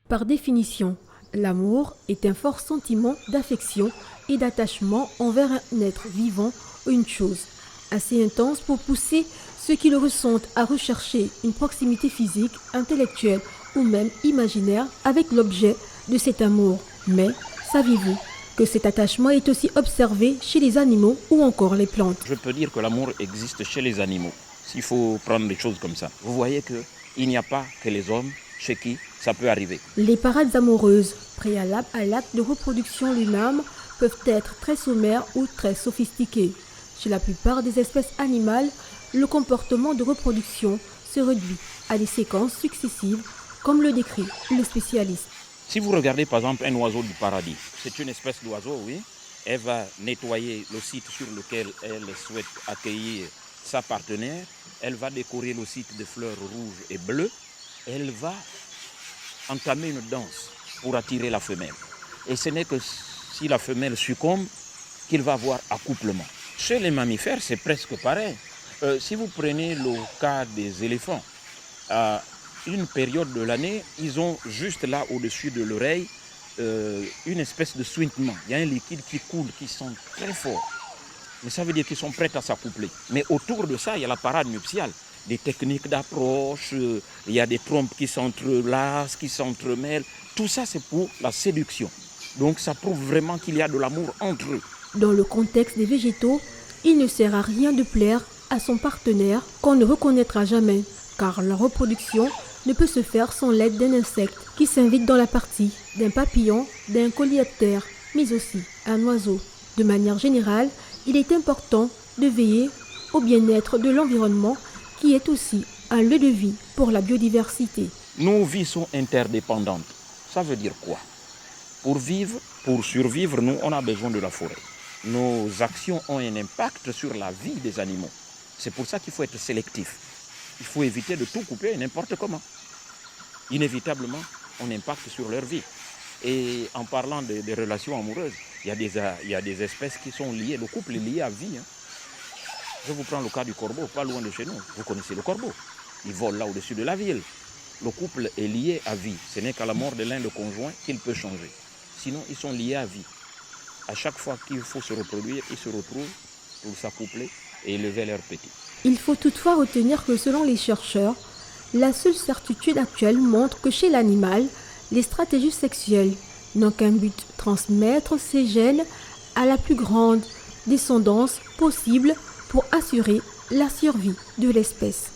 Par définition, l'amour est un fort sentiment d'affection et d'attachement envers un être vivant ou une chose, assez intense pour pousser ceux qui le ressentent à rechercher une proximité physique, intellectuelle ou même imaginaire avec l'objet de cet amour. Mais saviez-vous que cet attachement est aussi observé chez les animaux ou encore les plantes? Je peux dire que l'amour existe chez les animaux, s'il faut prendre les choses comme ça. Vous voyez qu'il n'y a pas que les hommes chez qui ça peut arriver. Les parades amoureuses, préalables à l'acte de reproduction lui-même, peuvent être très sommaires ou très sophistiquées. Chez la plupart des espèces animales, le comportement de reproduction se réduit à des séquences successives, comme le décrit le spécialiste. Si vous regardez par exemple un oiseau du paradis, c'est une espèce d'oiseau, oui. Elle va nettoyer le site sur lequel elle souhaite accueillir sa partenaire. Elle va décorer le site de fleurs rouges et bleues. Elle va entamer une danse pour attirer la femelle. Et ce n'est que si la femelle succombe qu'il va avoir accouplement. Chez les mammifères, c'est presque pareil. Si vous prenez le cas des éléphants, à une période de l'année, ils ont juste là au-dessus de l'oreille une espèce de suintement. Il y a un liquide qui coule, qui sent très fort. Mais ça veut dire qu'ils sont prêts à s'accoupler. Mais autour de ça, il y a la parade nuptiale. Des techniques d'approche, il y a des trompes qui s'entrelacent, qui s'entremêlent. Tout ça, c'est pour la séduction. Donc ça prouve vraiment qu'il y a de l'amour entre eux. Dans le contexte des végétaux, il ne sert à rien de plaire à son partenaire qu'on ne reconnaîtra jamais, car la reproduction ne peut se faire sans l'aide d'un insecte qui s'invite dans la partie, d'un papillon, d'un coléoptère, mais aussi un oiseau. De manière générale, il est important de veiller au bien-être de l'environnement qui est aussi un lieu de vie pour la biodiversité. Nos vies sont interdépendantes. Ça veut dire quoi? Pour vivre, pour survivre, nous, on a besoin de la forêt. Nos actions ont un impact sur la vie des animaux. C'est pour ça qu'il faut être sélectif. Il faut éviter de tout couper n'importe comment. Inévitablement, on impacte sur leur vie. Et en parlant des relations amoureuses, il y a des espèces qui sont liées. Le couple est lié à vie. Je vous prends le cas du corbeau, pas loin de chez nous. Vous connaissez le corbeau. Il vole là au-dessus de la ville. Le couple est lié à vie. Ce n'est qu'à la mort de l'un des conjoints qu'il peut changer. Sinon, ils sont liés à vie. À chaque fois qu'il faut se reproduire, ils se retrouvent pour s'accoupler et élever leurs petits. Il faut toutefois retenir que selon les chercheurs, la seule certitude actuelle montre que chez l'animal, les stratégies sexuelles n'ont qu'un but, transmettre ces gènes à la plus grande descendance possible pour assurer la survie de l'espèce.